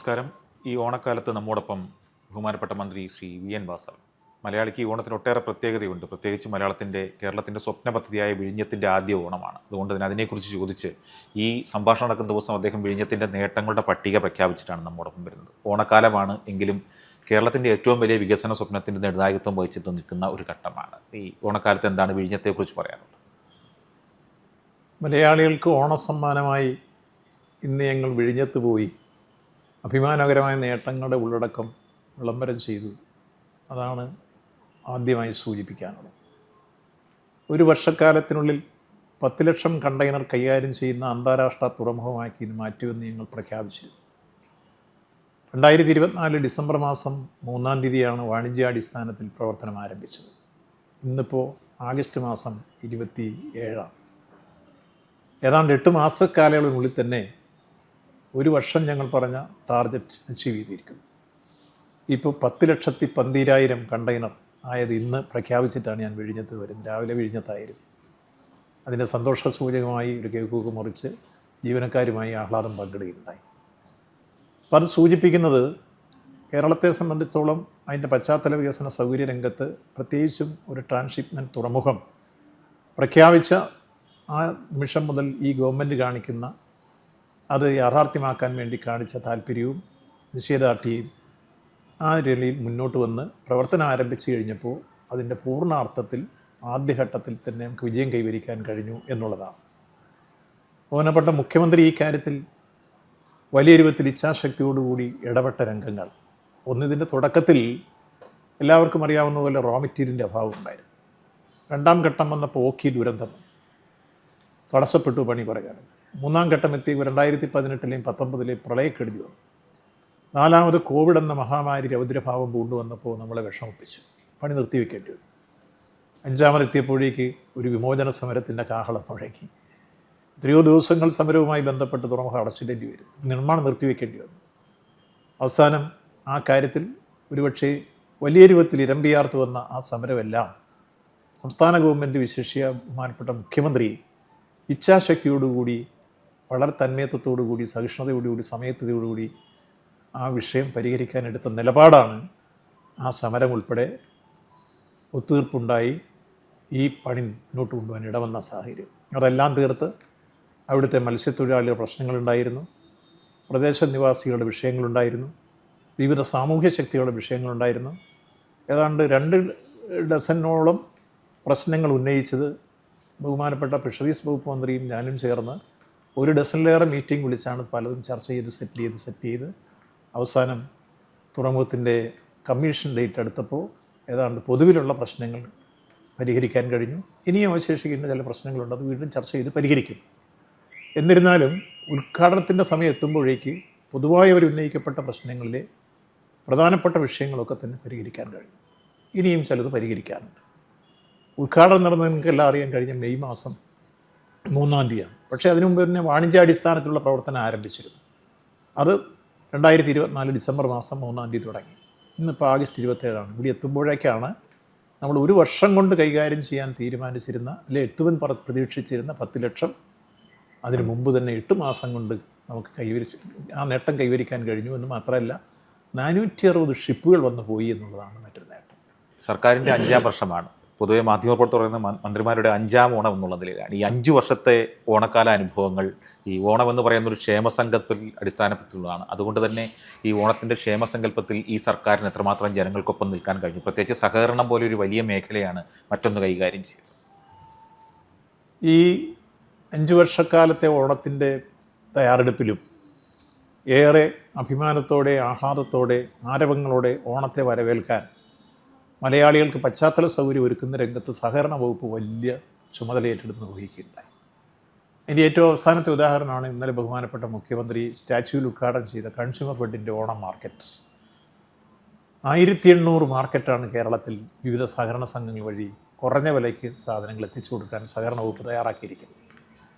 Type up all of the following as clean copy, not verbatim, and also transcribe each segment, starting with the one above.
നമസ്കാരം. ഈ ഓണക്കാലത്ത് നമ്മോടൊപ്പം ബഹുമാനപ്പെട്ട മന്ത്രി ശ്രീ വി എൻ വാസവൻ. മലയാളിക്ക് ഈ ഓണത്തിന് ഒട്ടേറെ പ്രത്യേകതയുണ്ട്. പ്രത്യേകിച്ച് കേരളത്തിൻ്റെ സ്വപ്ന പദ്ധതിയായ വിഴിഞ്ഞത്തിൻ്റെ ആദ്യ ഓണമാണ്. അതുകൊണ്ട് തന്നെ അതിനെക്കുറിച്ച് ചോദിച്ച് ഈ സംഭാഷണം നടക്കുന്ന ദിവസം അദ്ദേഹം വിഴിഞ്ഞത്തിൻ്റെ നേട്ടങ്ങളുടെ പട്ടിക പ്രഖ്യാപിച്ചിട്ടാണ് നമ്മോടൊപ്പം വരുന്നത്. ഓണക്കാലമാണ് എങ്കിലും കേരളത്തിൻ്റെ ഏറ്റവും വലിയ വികസന സ്വപ്നത്തിൻ്റെ നിർണായകത്വം വഹിച്ചിട്ട് നിൽക്കുന്ന ഒരു ഘട്ടമാണ്. ഈ ഓണക്കാലത്ത് എന്താണ് വിഴിഞ്ഞത്തെക്കുറിച്ച് പറയാനുള്ളത്? മലയാളികൾക്ക് ഓണസമ്മാനമായി ഇന്ന് ഞങ്ങൾ വിഴിഞ്ഞത്ത് പോയി അഭിമാനകരമായ നേട്ടങ്ങളുടെ ഉള്ളടക്കം വിളംബരം ചെയ്തു. അതാണ് ആദ്യമായി സൂചിപ്പിക്കാനുള്ളത്. ഒരു വർഷക്കാലത്തിനുള്ളിൽ 10 ലക്ഷം കണ്ടെയ്നർ കൈകാര്യം ചെയ്യുന്ന അന്താരാഷ്ട്ര തുറമുഖമാക്കി ഇത് മാറ്റുമെന്ന് ഞങ്ങൾ പ്രഖ്യാപിച്ചിരുന്നു. 2024 ഡിസംബർ മാസം 3-ാം തീയതിയാണ് വാണിജ്യാടിസ്ഥാനത്തിൽ പ്രവർത്തനം ആരംഭിച്ചത്. ഇന്നിപ്പോൾ ആഗസ്റ്റ് മാസം 27. ഏതാണ്ട് 8 മാസക്കാലയളവിനുള്ളിൽ തന്നെ ഒരു വർഷം ഞങ്ങൾ പറഞ്ഞ ടാർഗറ്റ് അച്ചീവ് ചെയ്തിരിക്കുന്നു. ഇപ്പോൾ 10,12,000 കണ്ടെയ്നർ ആയത് ഇന്ന് പ്രഖ്യാപിച്ചിട്ടാണ് ഞാൻ വിഴിഞ്ഞത്ത് വരുന്നത്. രാവിലെ വിഴിഞ്ഞത്തായിരുന്നു. അതിൻ്റെ സന്തോഷസൂചകമായി ഒരു കേക്ക് മുറിച്ച് ജീവനക്കാരുമായി ആഹ്ലാദം പങ്കിടുകയുണ്ടായി. അപ്പോൾ അത് സൂചിപ്പിക്കുന്നത് കേരളത്തെ സംബന്ധിച്ചോളം അതിൻ്റെ പശ്ചാത്തല വികസന സൗകര്യ രംഗത്ത് പ്രത്യേകിച്ചും ഒരു ട്രാൻസ്ഷിപ്മെൻറ്റ് തുറമുഖം പ്രഖ്യാപിച്ച ആ നിമിഷം മുതൽ ഈ ഗവൺമെൻറ് കാണിക്കുന്ന അത് യാഥാർത്ഥ്യമാക്കാൻ വേണ്ടി കാണിച്ച താല്പര്യവും നിശ്ചയദാർഢ്യവും ആ നിലയിൽ മുന്നോട്ട് വന്ന് പ്രവർത്തനം ആരംഭിച്ചു കഴിഞ്ഞപ്പോൾ അതിൻ്റെ പൂർണ്ണാർത്ഥത്തിൽ ആദ്യഘട്ടത്തിൽ തന്നെ നമുക്ക് വിജയം കൈവരിക്കാൻ കഴിഞ്ഞു എന്നുള്ളതാണ്. ബഹുമാനപ്പെട്ട മുഖ്യമന്ത്രി ഈ കാര്യത്തിൽ വലിയ രൂപത്തിൽ ഇച്ഛാശക്തിയോടുകൂടി ഇടപെട്ട രംഗങ്ങൾ. ഒന്നിതിൻ്റെ തുടക്കത്തിൽ എല്ലാവർക്കും അറിയാവുന്ന പോലെ റോ മെറ്റീരിയലിൻ്റെ അഭാവം ഉണ്ടായിരുന്നു. 2ാം ഘട്ടം വന്നപ്പോൾ ഓഖി ദുരന്തം തടസ്സപ്പെട്ടു പണി കുറേ കാലം. 3ാം ഘട്ടം എത്തി 2018-ലെയും 19-ലെയും പ്രളയക്കെടുതി വന്നു. 4ാമത് കോവിഡ് എന്ന മഹാമാരി രൗദ്രഭാവം കൊണ്ടുവന്നപ്പോൾ നമ്മളെ വിഷമിപ്പിച്ചു, പണി നിർത്തിവെക്കേണ്ടി വന്നു. 5ാമതെത്തിയപ്പോഴേക്ക് ഒരു വിമോചന സമരത്തിൻ്റെ കാഹളം മുഴങ്ങി. എത്രയോ ദിവസങ്ങൾ സമരവുമായി ബന്ധപ്പെട്ട് തുറമുഖം അടച്ചിടേണ്ടി വരും, നിർമ്മാണം നിർത്തിവെക്കേണ്ടി വന്നു. അവസാനം ആ കാര്യത്തിൽ ഒരുപക്ഷെ വലിയ രൂപത്തിൽ ഇരമ്പിയാർത്ത് വന്ന ആ സമരമെല്ലാം സംസ്ഥാന ഗവൺമെൻറ് വിശേഷിയ ബഹുമാനപ്പെട്ട മുഖ്യമന്ത്രി ഇച്ഛാശക്തിയോടുകൂടി വളരെ തന്മയത്വത്തോടുകൂടി സഹിഷ്ണുതയോടുകൂടി സമയത്തോടുകൂടി ആ വിഷയം പരിഹരിക്കാൻ എടുത്ത നിലപാടാണ് ആ സമരം ഉൾപ്പെടെ ഒത്തുതീർപ്പുണ്ടായി ഈ പണി മുന്നോട്ട് കൊണ്ടുപോകാൻ ഇടവന്ന സാഹചര്യം. അതെല്ലാം തീർത്ത് അവിടുത്തെ മത്സ്യത്തൊഴിലാളികളുടെ പ്രശ്നങ്ങളുണ്ടായിരുന്നു, പ്രദേശനിവാസികളുടെ വിഷയങ്ങളുണ്ടായിരുന്നു, വിവിധ സാമൂഹ്യ ശക്തികളുടെ വിഷയങ്ങളുണ്ടായിരുന്നു. ഏതാണ്ട് 2 ഡസനോളം പ്രശ്നങ്ങൾ ഉന്നയിച്ചത് ബഹുമാനപ്പെട്ട ഫിഷറീസ് വകുപ്പ് മന്ത്രിയും ഞാനും ചേർന്ന് 1 ഡസനിലേറെ മീറ്റിംഗ് വിളിച്ചാണ് പലതും ചർച്ച ചെയ്ത് സെറ്റ് ചെയ്ത് അവസാനം തുറമുഖത്തിൻ്റെ കമ്മീഷൻ ഡേറ്റ് അടുത്തപ്പോൾ ഏതാണ്ട് പൊതുവിലുള്ള പ്രശ്നങ്ങൾ പരിഹരിക്കാൻ കഴിഞ്ഞു. ഇനിയും അവശേഷിക്കുന്ന ചില പ്രശ്നങ്ങളുണ്ട്, അത് വീണ്ടും ചർച്ച ചെയ്ത് പരിഹരിക്കും. എന്നിരുന്നാലും ഉദ്ഘാടനത്തിൻ്റെ സമയം എത്തുമ്പോഴേക്ക് പൊതുവായി അവർ ഉന്നയിക്കപ്പെട്ട പ്രശ്നങ്ങളിലെ പ്രധാനപ്പെട്ട വിഷയങ്ങളൊക്കെ തന്നെ പരിഹരിക്കാൻ കഴിഞ്ഞു. ഇനിയും ചിലത് പരിഹരിക്കാനുണ്ട്. ഉദ്ഘാടനം നടന്നത് നിങ്ങൾക്കെല്ലാം അറിയാൻ കഴിഞ്ഞ മെയ് മാസം 3-ാം തീയതിയാണ്. പക്ഷേ അതിനു മുമ്പ് തന്നെ വാണിജ്യാടിസ്ഥാനത്തിലുള്ള പ്രവർത്തനം ആരംഭിച്ചിരുന്നു. അത് 2024 ഡിസംബർ മാസം 3-ാം തീയതി തുടങ്ങി. ഇന്നിപ്പോൾ ആഗസ്റ്റ് 27. ഇവിടെ എത്തുമ്പോഴേക്കാണ് നമ്മൾ ഒരു വർഷം കൊണ്ട് കൈകാര്യം ചെയ്യാൻ തീരുമാനിച്ചിരുന്ന എത്തുവൻ പ്രതീക്ഷിച്ചിരുന്ന 10 ലക്ഷം അതിനു മുമ്പ് തന്നെ 8 മാസം കൊണ്ട് നമുക്ക് ആ നേട്ടം കൈവരിക്കാൻ കഴിഞ്ഞു. എന്ന് മാത്രമല്ല 460 ഷിപ്പുകൾ വന്നു പോയി എന്നുള്ളതാണ് മറ്റൊരു നേട്ടം. സർക്കാരിൻ്റെ 5ാം വർഷമാണ്. പൊതുവെ മാധ്യമപ്രവർത്തകർ പറയുന്ന മന്ത്രിമാരുടെ 5ാം ഓണം എന്നുള്ള നിലയിലാണ്. ഈ 5 വർഷത്തെ ഓണക്കാല അനുഭവങ്ങൾ ഈ ഓണമെന്ന് പറയുന്നൊരു ക്ഷേമസങ്കല്പത്തിൽ അടിസ്ഥാനപ്പെട്ടുള്ളതാണ്. അതുകൊണ്ട് തന്നെ ഈ ഓണത്തിൻ്റെ ക്ഷേമസങ്കല്പത്തിൽ ഈ സർക്കാരിന് എത്രമാത്രം ജനങ്ങൾക്കൊപ്പം നിൽക്കാൻ കഴിഞ്ഞു? പ്രത്യേകിച്ച് സഹകരണം പോലെ ഒരു വലിയ മേഖലയാണ് മറ്റൊന്ന് കൈകാര്യം ചെയ്യുന്നത്. ഈ 5 വർഷക്കാലത്തെ ഓണത്തിൻ്റെ തയ്യാറെടുപ്പിലും ഏറെ അഭിമാനത്തോടെ ആഹ്ലാദത്തോടെ ആരവങ്ങളോടെ ഓണത്തെ വരവേൽക്കാൻ മലയാളികൾക്ക് പശ്ചാത്തല സൗകര്യം ഒരുക്കുന്ന രംഗത്ത് സഹകരണ വകുപ്പ് വലിയ ചുമതലയേറ്റെടുത്ത് നിർവഹിക്കുകയുണ്ടായി. അതിൻ്റെ ഏറ്റവും അവസാനത്തെ ഉദാഹരണമാണ് ഇന്നലെ ബഹുമാനപ്പെട്ട മുഖ്യമന്ത്രി സ്റ്റാച്യൂവിൽ ഉദ്ഘാടനം ചെയ്ത കൺസ്യൂമർ ഫെഡിൻ്റെ ഓണം മാർക്കറ്റ്. 1800 മാർക്കറ്റാണ് കേരളത്തിൽ വിവിധ സഹകരണ സംഘങ്ങൾ വഴി കുറഞ്ഞ വിലയ്ക്ക് സാധനങ്ങൾ എത്തിച്ചു കൊടുക്കാൻ സഹകരണ വകുപ്പ് തയ്യാറാക്കിയിരിക്കുന്നത്.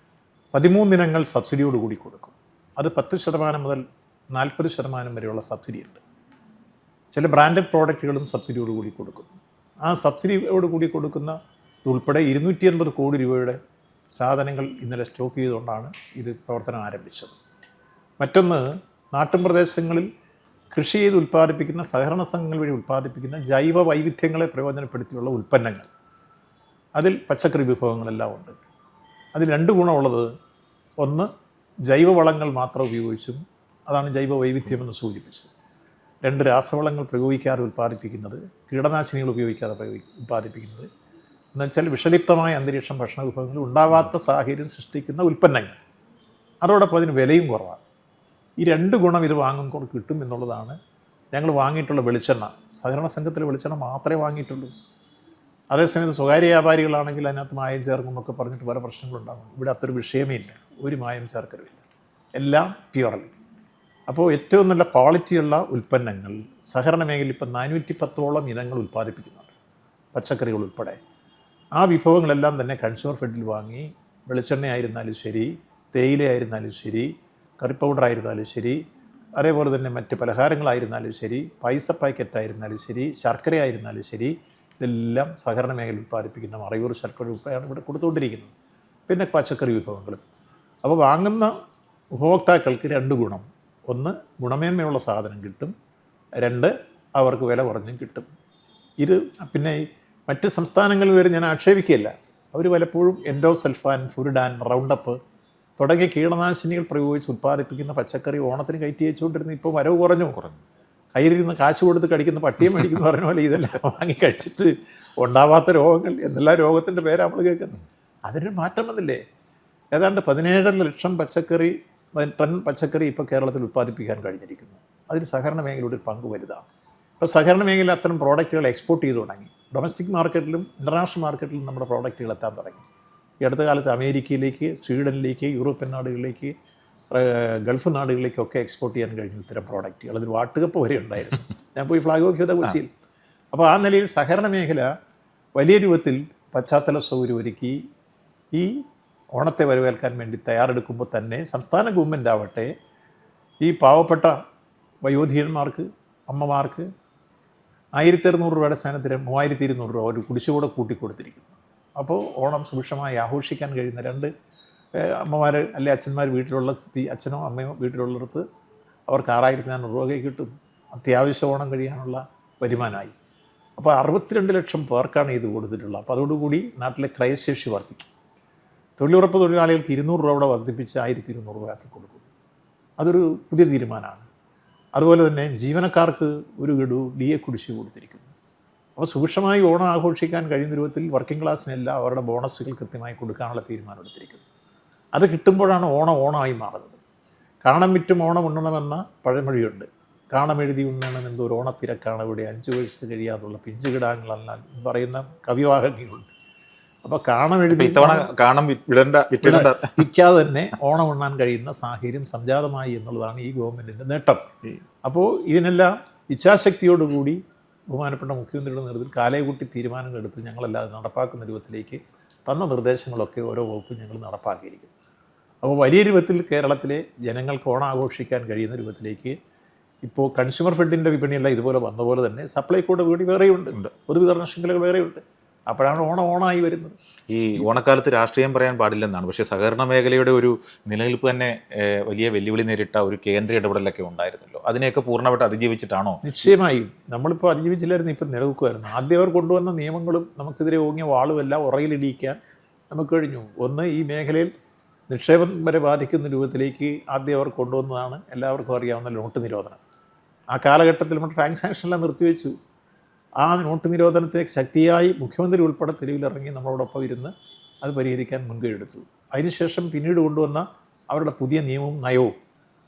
13 ഇനങ്ങൾ സബ്സിഡിയോടുകൂടി കൊടുക്കും. അത് 10% മുതൽ 40% വരെയുള്ള സബ്സിഡി ഉണ്ട്. ചില ബ്രാൻഡഡ് പ്രോഡക്റ്റുകളും സബ്സിഡിയോടുകൂടി കൊടുക്കുന്നു. ആ സബ്സിഡിയോടുകൂടി കൊടുക്കുന്ന ഉൾപ്പെടെ 280 കോടി രൂപയുടെ സാധനങ്ങൾ ഇന്നലെ സ്റ്റോക്ക് ചെയ്തുകൊണ്ടാണ് ഇത് പ്രവർത്തനം ആരംഭിച്ചത്. മറ്റൊന്ന്, നാട്ടിൻപ്രദേശങ്ങളിൽ കൃഷി ചെയ്ത് ഉൽപ്പാദിപ്പിക്കുന്ന സഹകരണ സംഘങ്ങൾ വഴി ഉൽപ്പാദിപ്പിക്കുന്ന ജൈവ വൈവിധ്യങ്ങളെ പ്രയോജനപ്പെടുത്തിയുള്ള ഉൽപ്പന്നങ്ങൾ, അതിൽ പച്ചക്കറി വിഭവങ്ങളെല്ലാം ഉണ്ട്. അതിൽ രണ്ട് ഗുണമുള്ളത്, ഒന്ന് ജൈവവളങ്ങൾ മാത്രം ഉപയോഗിച്ചും, അതാണ് ജൈവ വൈവിധ്യമെന്ന് സൂചിപ്പിച്ചത്. രണ്ട് രാസവളങ്ങൾ പ്രയോഗിക്കാതെ ഉൽപ്പാദിപ്പിക്കുന്നത്, കീടനാശിനികൾ ഉപയോഗിക്കാതെ ഉൽപ്പാദിപ്പിക്കുന്നത്, എന്നുവെച്ചാൽ വിഷലിപ്തമായ അന്തരീക്ഷം ഭക്ഷണ വിഭവങ്ങൾ ഉണ്ടാവാത്ത സാഹചര്യം സൃഷ്ടിക്കുന്ന ഉൽപ്പന്നങ്ങൾ. അതോടൊപ്പം അതിന് വിലയും കുറവാണ്. ഈ രണ്ട് ഗുണം ഇത് വാങ്ങുമ്പോൾ കിട്ടും എന്നുള്ളതാണ് ഞങ്ങൾ വാങ്ങിയിട്ടുള്ള വെളിച്ചെണ്ണ. സഹകരണ സംഘത്തിലെ വെളിച്ചെണ്ണ മാത്രമേ വാങ്ങിയിട്ടുള്ളൂ. അതേസമയത്ത് സ്വകാര്യ വ്യാപാരികളാണെങ്കിൽ അതിനകത്ത് മായം ചേർക്കുമെന്നൊക്കെ പറഞ്ഞിട്ട് പല പ്രശ്നങ്ങളുണ്ടാകും. ഇവിടെ അത്രയൊരു വിഷയമേ ഇല്ല, ഒരു മായം ചേർക്കലുമില്ല, എല്ലാം പ്യുവർലി. അപ്പോൾ ഏറ്റവും നല്ല ക്വാളിറ്റിയുള്ള ഉൽപ്പന്നങ്ങൾ സഹകരണ മേഖലയിൽ ഇപ്പം 410ഓളം ഇനങ്ങൾ ഉൽപ്പാദിപ്പിക്കുന്നുണ്ട്, പച്ചക്കറികൾ ഉൾപ്പെടെ. ആ വിഭവങ്ങളെല്ലാം തന്നെ കൺസ്യൂമർ ഫെഡിൽ വാങ്ങി, വെളിച്ചെണ്ണയായിരുന്നാലും ശരി, തേയിലയായിരുന്നാലും ശരി, കറി പൗഡറായിരുന്നാലും ശരി, അതേപോലെ തന്നെ മറ്റ് പലഹാരങ്ങളായിരുന്നാലും ശരി, പൈസ പാക്കറ്റായിരുന്നാലും ശരി, ശർക്കരയായിരുന്നാലും ശരി, ഇതെല്ലാം സഹകരണ മേഖല ഉൽപ്പാദിപ്പിക്കുന്ന മറയൂർ ശർക്കര ഉൾപ്പെടെയാണ് ഇവിടെ കൊടുത്തുകൊണ്ടിരിക്കുന്നത്. പിന്നെ പച്ചക്കറി വിഭവങ്ങളും. അപ്പോൾ വാങ്ങുന്ന ഉപഭോക്താക്കൾക്ക് രണ്ട് ഗുണം: ഒന്ന്, ഗുണമേന്മയുള്ള സാധനം കിട്ടും; രണ്ട്, അവർക്ക് വില കുറഞ്ഞും കിട്ടും. ഇത് പിന്നെ മറ്റ് സംസ്ഥാനങ്ങളിൽ വരെ ഞാൻ ആക്ഷേപിക്കുകയില്ല. അവർ പലപ്പോഴും എൻഡോസൾഫാൻ, ഫുരിഡാൻ, റൗണ്ടപ്പ് തുടങ്ങിയ കീടനാശിനികൾ പ്രയോഗിച്ച് ഉൽപ്പാദിപ്പിക്കുന്ന പച്ചക്കറി ഓണത്തിന് കയറ്റി അയച്ചുകൊണ്ടിരുന്ന ഇപ്പോൾ വരവ് കുറഞ്ഞു. കയ്യിലിരുന്ന് കാശ് കൊടുത്ത് കടിക്കുന്ന പട്ടിയം മേടിക്കുന്ന പറഞ്ഞ പോലെ ഇതെല്ലാം വാങ്ങി കഴിച്ചിട്ട് ഉണ്ടാവാത്ത രോഗങ്ങൾ, എന്തെല്ലാം രോഗത്തിൻ്റെ പേരാണ് നമ്മൾ കേൾക്കുന്നത്. അതിനൊരു മാറ്റം വന്നില്ലേ? ഏതാണ്ട് 17 ലക്ഷം ടൺ പച്ചക്കറി ഇപ്പോൾ കേരളത്തിൽ ഉൽപ്പാദിപ്പിക്കാൻ കഴിഞ്ഞിരിക്കുന്നു. അതിൽ സഹകരണ മേഖലയുടെ ഒരു പങ്ക് വലുതാണ്. ഇപ്പോൾ സഹകരണ മേഖല അത്തരം പ്രോഡക്റ്റുകൾ എക്സ്പോർട്ട് ചെയ്ത് തുടങ്ങി. ഡൊമസ്റ്റിക് മാർക്കറ്റിലും ഇൻ്റർനാഷണൽ മാർക്കറ്റിലും നമ്മുടെ പ്രോഡക്റ്റുകൾ എത്താൻ തുടങ്ങി. ഈ അടുത്ത കാലത്ത് അമേരിക്കയിലേക്ക്, സ്വീഡനിലേക്ക്, യൂറോപ്യൻ നാടുകളിലേക്ക്, ഗൾഫ് നാടുകളിലേക്കൊക്കെ എക്സ്പോർട്ട് ചെയ്യാൻ കഴിഞ്ഞു ഇത്തരം പ്രോഡക്റ്റുകൾ. അതിൽ വാട്ടുകപ്പ് വരെ ഉണ്ടായിരുന്നു. ഞാൻ പോയി ഫ്ലാഗ് ഓഫ് ചെയ്ത കൊച്ചിയിൽ. അപ്പോൾ ആ നിലയിൽ സഹകരണ മേഖല വലിയ രൂപത്തിൽ പശ്ചാത്തല സൗകര്യം ഒരുക്കി ഈ ഓണത്തെ വരവേൽക്കാൻ വേണ്ടി തയ്യാറെടുക്കുമ്പോൾ തന്നെ സംസ്ഥാന ഗവൺമെൻറ് ആവട്ടെ ഈ പാവപ്പെട്ട വയോധികന്മാർക്ക്, അമ്മമാർക്ക് 1600 രൂപയുടെ സ്ഥാനത്തിന് 3200 രൂപ ഒരു കുടിശ്ശികൂടെ കൂട്ടിക്കൊടുത്തിരിക്കുന്നു. അപ്പോൾ ഓണം സുഭിക്ഷമായി ആഘോഷിക്കാൻ കഴിയുന്ന രണ്ട് അമ്മമാർ അല്ലെ അച്ഛന്മാർ വീട്ടിലുള്ള സ്ഥിതി, അച്ഛനോ അമ്മയോ വീട്ടിലുള്ളിടത്ത് അവർക്ക് 6400 രൂപ കിട്ടും. അത്യാവശ്യം ഓണം കഴിയാനുള്ള വരുമാനമായി. അപ്പോൾ 62 ലക്ഷം പേർക്കാണ് ഇത് കൊടുത്തിട്ടുള്ളത്. അപ്പോൾ അതോടുകൂടി നാട്ടിലെ ക്രയശേഷി വർദ്ധിക്കും. തൊഴിലുറപ്പ് തൊഴിലാളികൾക്ക് 200 രൂപ വർദ്ധിപ്പിച്ച് 1200 രൂപയാക്കി കൊടുക്കും. അതൊരു പുതിയ തീരുമാനമാണ്. അതുപോലെ തന്നെ ജീവനക്കാർക്ക് ഒരു ഗഡു DA കുടിശ്ശിക കൊടുത്തിരിക്കുന്നു. അപ്പോൾ സുഭിക്ഷമായി ഓണം ആഘോഷിക്കാൻ കഴിയുന്ന രൂപത്തിൽ വർക്കിംഗ് ക്ലാസ്സിനെല്ലാം അവരുടെ ബോണസുകൾ കൃത്യമായി കൊടുക്കാനുള്ള തീരുമാനം എടുത്തിരിക്കുന്നു. അത് കിട്ടുമ്പോഴാണ് ഓണമായി മാറുന്നത്. കാണം വിറ്റും ഓണം ഉണ്ണണമെന്ന പഴമൊഴിയുണ്ട്. കാണമെഴുതി ഉണ്ണണം എന്തോരു ഓണത്തിരക്കാണ് ഇവിടെ 5 വയസ്സ് കഴിയാതുള്ള പിഞ്ചുകിടാങ്ങളെല്ലാം പറയുന്ന കവിവാഹകങ്ങളുണ്ട്. അപ്പോൾ കാണമെഴുതി വിൽക്കാതെ തന്നെ ഓണം ഉണ്ണാൻ കഴിയുന്ന സാഹചര്യം സംജാതമായി എന്നുള്ളതാണ് ഈ ഗവൺമെൻറ്റിൻ്റെ നേട്ടം. അപ്പോൾ ഇതിനെല്ലാം ഇച്ഛാശക്തിയോടുകൂടി ബഹുമാനപ്പെട്ട മുഖ്യമന്ത്രിയുടെ നേതൃത്വത്തിൽ കാലയെകൂട്ടി തീരുമാനങ്ങൾ എടുത്ത് ഞങ്ങളല്ലാതെ നടപ്പാക്കുന്ന രൂപത്തിലേക്ക് തന്ന നിർദ്ദേശങ്ങളൊക്കെ ഓരോ വകുപ്പും ഞങ്ങൾ നടപ്പാക്കിയിരിക്കും. അപ്പോൾ വലിയ രൂപത്തിൽ കേരളത്തിലെ ജനങ്ങൾക്ക് ഓണം ആഘോഷിക്കാൻ കഴിയുന്ന രൂപത്തിലേക്ക് ഇപ്പോൾ കൺസ്യൂമർ ഫെഡിൻ്റെ വിപണിയല്ല ഇതുപോലെ വന്ന പോലെ തന്നെ സപ്ലൈകോയുടെ വിപണി വേറെയുണ്ട്, പൊതുവിതരണ ശൃംഖലകൾ വേറെയുണ്ട്. അപ്പോഴാണ് ഓണമായി വരുന്നത്. ഈ ഓണക്കാലത്ത് രാഷ്ട്രീയം പറയാൻ പാടില്ലെന്നാണ്. പക്ഷേ സഹകരണ മേഖലയുടെ ഒരു നിലനിൽപ്പ് തന്നെ വലിയ വെല്ലുവിളി നേരിട്ട ഒരു കേന്ദ്ര ഇടപെടലൊക്കെ ഉണ്ടായിരുന്നല്ലോ. അതിനെയൊക്കെ പൂർണ്ണമായിട്ട് അതിജീവിച്ചിട്ടാണോ? നിശ്ചയമായും നമ്മളിപ്പോൾ അതിജീവിച്ചില്ലായിരുന്നു, ഇപ്പം നിലനിൽക്കുമായിരുന്നു. ആദ്യം അവർ കൊണ്ടുവന്ന നിയമങ്ങളും നമുക്കെതിരെ ഓങ്ങിയ വാളുമെല്ലാം ഉറയിലിടിയിക്കാൻ നമുക്ക് കഴിഞ്ഞു. ഒന്ന്, ഈ മേഖലയിൽ നിക്ഷേപം വരെ ബാധിക്കുന്ന രൂപത്തിലേക്ക് ആദ്യം അവർ കൊണ്ടുവന്നതാണ് എല്ലാവർക്കും അറിയാവുന്ന നോട്ട് നിരോധനം. ആ കാലഘട്ടത്തിൽ നമ്മൾ ട്രാൻസാക്ഷനെല്ലാം നിർത്തിവെച്ചു. ആ നോട്ട് നിരോധനത്തെ ശക്തിയായി മുഖ്യമന്ത്രി ഉൾപ്പെടെ തെരുവിലിറങ്ങി നമ്മളോടൊപ്പം ഇരുന്ന് അത് പരിഹരിക്കാൻ മുൻകൈ എടുത്തു. അതിനുശേഷം പിന്നീട് കൊണ്ടുവന്ന അവരുടെ പുതിയ നിയമവും നയവും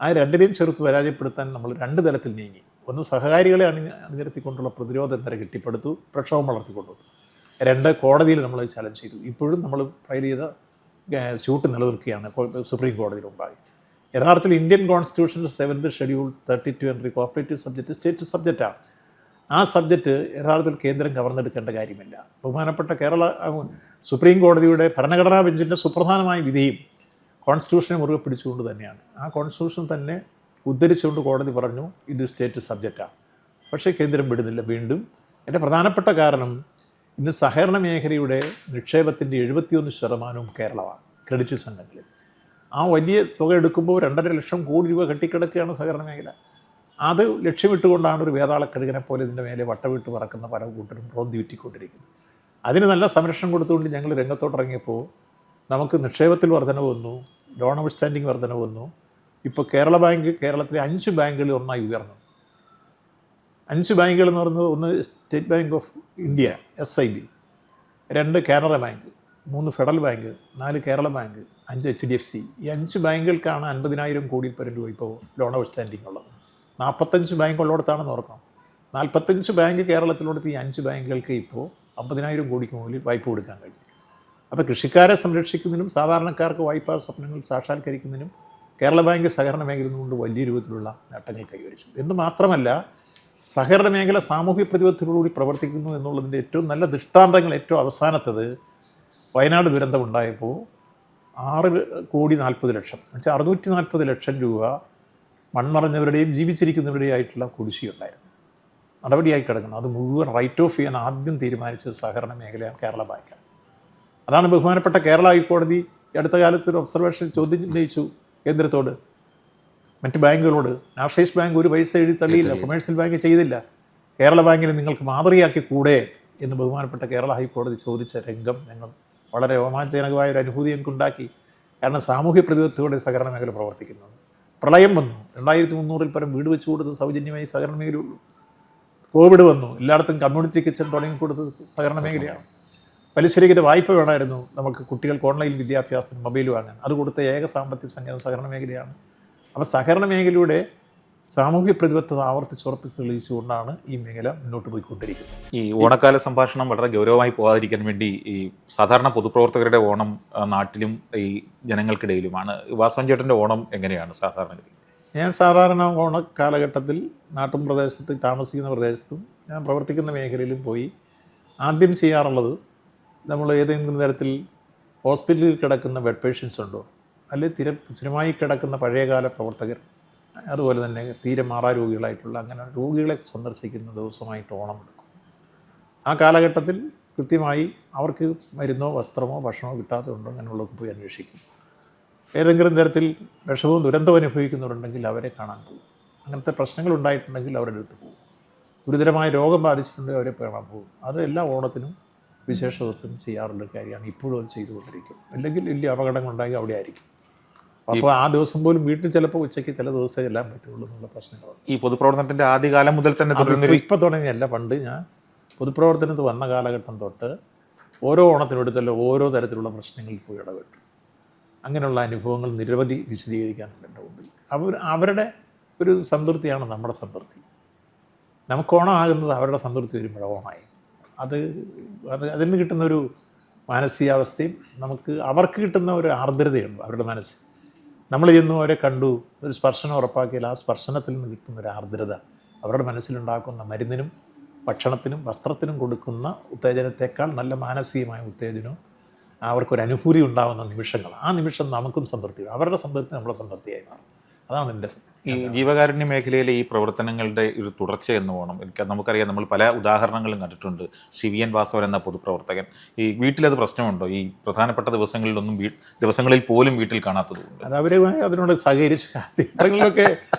ആ രണ്ടിനെയും ചെറുത്ത് പരാജയപ്പെടുത്താൻ നമ്മൾ 2 തലത്തിൽ നീങ്ങി. ഒന്ന്, സഹകാരികളെ അണിനിരത്തിക്കൊണ്ടുള്ള പ്രതിരോധ നിര കെട്ടിപ്പടുത്തു, പ്രക്ഷോഭം വളർത്തിക്കൊണ്ടു. 2, കോടതിയിൽ നമ്മൾ ചലഞ്ച് ചെയ്തു. ഇപ്പോഴും നമ്മൾ ഫയൽ ചെയ്ത സ്യൂട്ട് നിലനിൽക്കുകയാണ് സുപ്രീം കോടതിയിൽ മുമ്പായി. യഥാർത്ഥത്തിൽ ഇന്ത്യൻ കോൺസ്റ്റിറ്റ്യൂഷൻ്റെ 7th schedule 32 entry cooperative subject state സബ്ജക്റ്റാണ്. ആ സബ്ജക്റ്റ് യഥാർത്ഥത്തിൽ കേന്ദ്രം കവർന്നെടുക്കേണ്ട കാര്യമില്ല. ബഹുമാനപ്പെട്ട കേരള സുപ്രീം കോടതിയുടെ ഭരണഘടനാ ബെഞ്ചിൻ്റെ സുപ്രധാനമായ വിധിയും കോൺസ്റ്റിറ്റ്യൂഷനെ മുറുകെ പിടിച്ചുകൊണ്ട് തന്നെയാണ്. ആ കോൺസ്റ്റിറ്റ്യൂഷൻ തന്നെ ഉദ്ധരിച്ചുകൊണ്ട് കോടതി പറഞ്ഞു ഇത് സ്റ്റേറ്റ് സബ്ജക്റ്റാണ്. പക്ഷേ കേന്ദ്രം വിടുന്നില്ല. വീണ്ടും എൻ്റെ പ്രധാനപ്പെട്ട കാരണം ഇന്ന് സഹകരണ മേഖലയുടെ നിക്ഷേപത്തിൻ്റെ 71% കേരളമാണ്, ക്രെഡിറ്റ് സംഘങ്ങളിൽ. ആ വലിയ തുക എടുക്കുമ്പോൾ 2.5 ലക്ഷം കോടി രൂപ കെട്ടിക്കിടക്കുകയാണ് സഹകരണ മേഖല. അത് ലക്ഷ്യമിട്ടുകൊണ്ടാണ് ഒരു വേതാളക്കഴുകനെ പോലെ ഇതിൻ്റെ മേലെ വട്ടവിട്ട് പറക്കുന്ന പല കൂട്ടരും റോന്തി വിറ്റിക്കൊണ്ടിരിക്കുന്നത്. അതിന് നല്ല സംരക്ഷണം കൊടുത്തുകൊണ്ട് ഞങ്ങൾ രംഗത്തോട്ടിറങ്ങിയപ്പോൾ നമുക്ക് നിക്ഷേപത്തിൽ വർധന വന്നു, ലോൺ ഔട്ട്സ്റ്റാൻഡിങ് വർധന വന്നു. ഇപ്പോൾ കേരള ബാങ്ക് കേരളത്തിലെ 5 ബാങ്കുകളിൽ ഒന്നായി ഉയർന്നു. 5 ബാങ്കുകൾ എന്ന് പറയുന്നത്, ഒന്ന് state bank of India SIB, 2 Canara bank, 3 federal bank, 4 Kerala bank, 5 HDFC. ഈ 5 ബാങ്കുകൾക്കാണ് 50,000 കോടിയിൽ പരം രൂപ ഇപ്പോൾ ലോൺ ഔട്ട്സ്റ്റാൻഡിങ് ഉള്ളത്. 45 ബാങ്ക് ഉള്ളിടത്താണെന്ന് ഓർക്കണം. 45 ബാങ്ക് കേരളത്തിലോടത്ത് ഈ 5 ബാങ്കുകൾക്ക് ഇപ്പോൾ 50,000 കോടിക്ക് മുകളിൽ വായ്പ കൊടുക്കാൻ കഴിയും. അപ്പോൾ കൃഷിക്കാരെ സംരക്ഷിക്കുന്നതിനും സാധാരണക്കാർക്ക് വായ്പാ സ്വപ്നങ്ങൾ സാക്ഷാത്കരിക്കുന്നതിനും കേരള ബാങ്ക് സഹകരണ മേഖലയിൽ കൊണ്ട് വലിയ രൂപത്തിലുള്ള നേട്ടങ്ങൾ കൈവരിച്ചു. എന്ന് മാത്രമല്ല, സഹകരണ മേഖല സാമൂഹ്യ പ്രതിബദ്ധതയോടുകൂടി പ്രവർത്തിക്കുന്നു എന്നുള്ളതിൻ്റെ ഏറ്റവും നല്ല ദൃഷ്ടാന്തങ്ങൾ ഏറ്റവും അവസാനത്തത് വയനാട് ദുരന്തമുണ്ടായപ്പോൾ 6,40,00,000 എന്നുവെച്ചാൽ 640 ലക്ഷം രൂപ മൺമറഞ്ഞവരുടെയും ജീവിച്ചിരിക്കുന്നവരുടെയും ആയിട്ടുള്ള കുടിശ്ശികയുണ്ടായിരുന്നു, നടപടിയായി കിടക്കുന്നു. അത് മുഴുവൻ റൈറ്റ് ഓഫ് ചെയ്യാൻ ആദ്യം തീരുമാനിച്ചത് സഹകരണ മേഖലയാണ്, കേരള ബാങ്കാണ്. അതാണ് ബഹുമാനപ്പെട്ട കേരള ഹൈക്കോടതി അടുത്ത കാലത്ത് ഒരു ഒബ്സർവേഷൻ ചോദ്യം ഉന്നയിച്ചു കേന്ദ്രത്തോട്, മറ്റ് ബാങ്കുകളോട്. നാഷണലൈസ്ഡ് ബാങ്ക് ഒരു പൈസ എഴുതി തള്ളിയില്ല, കൊമേഴ്സ്യൽ ബാങ്ക് ചെയ്തില്ല. കേരള ബാങ്കിനെ നിങ്ങൾക്ക് മാതൃകയാക്കി കൂടെ എന്ന് ബഹുമാനപ്പെട്ട കേരള ഹൈക്കോടതി ചോദിച്ച രംഗം ഞങ്ങൾ വളരെ രോമാഞ്ചജനകമായ ഒരു അനുഭൂതി ഞങ്ങൾക്കുണ്ടാക്കി. കാരണം സാമൂഹ്യ പ്രതിബദ്ധതയോടെ സഹകരണ മേഖല പ്രവർത്തിക്കുന്നത്. പ്രളയം വന്നു, 2300-ൽ പരം വീട് വെച്ച് കൊടുത്തത് സൗജന്യമായി സഹകരണ മേഖലയുള്ളൂ. കോവിഡ് വന്നു, എല്ലായിടത്തും കമ്മ്യൂണിറ്റി കിച്ചൺ തുടങ്ങിക്കൊടുത്തത് സഹകരണ മേഖലയാണ്. പലിശരഹിത വായ്പ വേണമായിരുന്നു നമുക്ക് കുട്ടികൾക്ക് ഓൺലൈൻ വിദ്യാഭ്യാസം, മൊബൈൽ വാങ്ങാൻ, അത് കൊടുത്ത ഏക സാമ്പത്തിക സംഘം സഹകരണ മേഖലയാണ്. അപ്പോൾ സഹകരണ മേഖലയുടെ സാമൂഹ്യ പ്രതിബദ്ധത ആവർത്തിച്ചുറപ്പിച്ച് തെളിയിച്ചുകൊണ്ടാണ് ഈ മേഖല മുന്നോട്ട് പോയിക്കൊണ്ടിരിക്കുന്നത്. ഈ ഓണക്കാല സംഭാഷണം വളരെ ഗൗരവമായി പോകാതിരിക്കാൻ വേണ്ടി ഈ സാധാരണ പൊതുപ്രവർത്തകരുടെ ഓണം നാട്ടിലും ഈ ജനങ്ങൾക്കിടയിലുമാണ്. വാസവൻ ചേട്ടൻ്റെ ഓണം എങ്ങനെയാണ് സാധാരണ? ഞാൻ സാധാരണ ഓണക്കാലഘട്ടത്തിൽ നാട്ടും പ്രദേശത്ത് താമസിക്കുന്ന പ്രദേശത്തും ഞാൻ പ്രവർത്തിക്കുന്ന മേഖലയിലും പോയി ആദ്യം ചെയ്യാറുള്ളത്, നമ്മൾ ഏതെങ്കിലും തരത്തിൽ ഹോസ്പിറ്റലിൽ കിടക്കുന്ന ബെഡ് പേഷ്യൻസ് ഉണ്ടോ, അല്ലെങ്കിൽ സ്ഥിരമായി കിടക്കുന്ന പഴയകാല പ്രവർത്തകർ, അതുപോലെ തന്നെ തീരെ മാറാ രോഗികളായിട്ടുള്ള അങ്ങനെ രോഗികളെ സന്ദർശിക്കുന്ന ദിവസമായിട്ട് ഓണം എടുക്കും. ആ കാലഘട്ടത്തിൽ കൃത്യമായി അവർക്ക് മരുന്നോ വസ്ത്രമോ ഭക്ഷണമോ കിട്ടാത്തതുണ്ടോ അങ്ങനെയുള്ളതൊക്കെ പോയി അന്വേഷിക്കും. ഏതെങ്കിലും തരത്തിൽ വിഷമവും ദുരന്തവും അനുഭവിക്കുന്നുണ്ടെങ്കിൽ അവരെ കാണാൻ പോകും. അങ്ങനത്തെ പ്രശ്നങ്ങൾ ഉണ്ടായിട്ടുണ്ടെങ്കിൽ അവരുടെ അടുത്ത് പോകും. ഗുരുതരമായ രോഗം ബാധിച്ചിട്ടുണ്ടെങ്കിൽ അവരെ കാണാൻ പോകും. അത് എല്ലാ ഓണത്തിനും വിശേഷ ദിവസം ചെയ്യാറുള്ള കാര്യമാണ്. ഇപ്പോഴും അത് ചെയ്തുകൊണ്ടിരിക്കും. അല്ലെങ്കിൽ വലിയ അപകടങ്ങളുണ്ടായി അവിടെ ആയിരിക്കും. അപ്പോൾ ആ ദിവസം പോലും വീട്ടിൽ ചിലപ്പോൾ ഉച്ചയ്ക്ക് ചില ദിവസം എല്ലാം പറ്റുള്ളൂ എന്നുള്ള പ്രശ്നങ്ങളുണ്ട്. ഈ പൊതുപ്രവർത്തനത്തിൻ്റെ ആദ്യകാലം മുതൽ തന്നെ ഇപ്പോൾ തുടങ്ങിയല്ല, പണ്ട് ഞാൻ പൊതുപ്രവർത്തനത്തിൽ വന്ന കാലഘട്ടം തൊട്ട് ഓരോ ഓണത്തിനെടുത്തല്ല ഓരോ തരത്തിലുള്ള പ്രശ്നങ്ങളിൽ പോയി ഇടപെട്ടു. അങ്ങനെയുള്ള അനുഭവങ്ങൾ നിരവധി വിശദീകരിക്കാനുണ്ട് എൻ്റെ മുമ്പിൽ. അവരുടെ ഒരു സംതൃപ്തിയാണ് നമ്മുടെ സംതൃപ്തി. നമുക്ക് ഓണമാകുന്നത് അവരുടെ സംതൃപ്തി വരുമ്പോൾ ഓണമായി. അതിന് കിട്ടുന്നൊരു മാനസികാവസ്ഥയും അവർക്ക് കിട്ടുന്ന ഒരു ആർദ്രതയുണ്ട് അവരുടെ മനസ്സ്. നമ്മൾ ചെന്നു അവരെ കണ്ടു, ഒരു സ്പർശനം ഉറപ്പാക്കിയാൽ ആ സ്പർശനത്തിൽ നിന്ന് കിട്ടുന്ന ഒരു ആർദ്രത അവരുടെ മനസ്സിലുണ്ടാക്കുന്ന മരുന്നിനും ഭക്ഷണത്തിനും വസ്ത്രത്തിനും കൊടുക്കുന്ന ഉത്തേജനത്തെക്കാൾ നല്ല മാനസികമായ ഉത്തേജനവും അവർക്കൊരു അനുഭൂതി ഉണ്ടാകുന്ന നിമിഷങ്ങൾ. ആ നിമിഷം നമുക്കും സംതൃപ്തി, അവരുടെ സംതൃപ്തി നമ്മുടെ സംതൃപ്തിയായി മാറും. അതാണ് എൻ്റെ ഈ ജീവകാരുണ്യ മേഖലയിലെ ഈ പ്രവർത്തനങ്ങളുടെ ഒരു തുടർച്ച എന്ന് വേണം. നമുക്കറിയാം, നമ്മൾ പല ഉദാഹരണങ്ങളും കണ്ടിട്ടുണ്ട്. ശ്രീ വി എൻ വാസവൻ എന്ന പൊതുപ്രവർത്തകൻ, ഈ വീട്ടിലത് പ്രശ്നമുണ്ടോ? ഈ പ്രധാനപ്പെട്ട ദിവസങ്ങളിൽ പോലും വീട്ടിൽ കാണാത്തതുകൊണ്ട് അത് അവരുമായി അതിനോട് സഹകരിച്ച് ഘട്ടങ്ങളിലൊക്കെ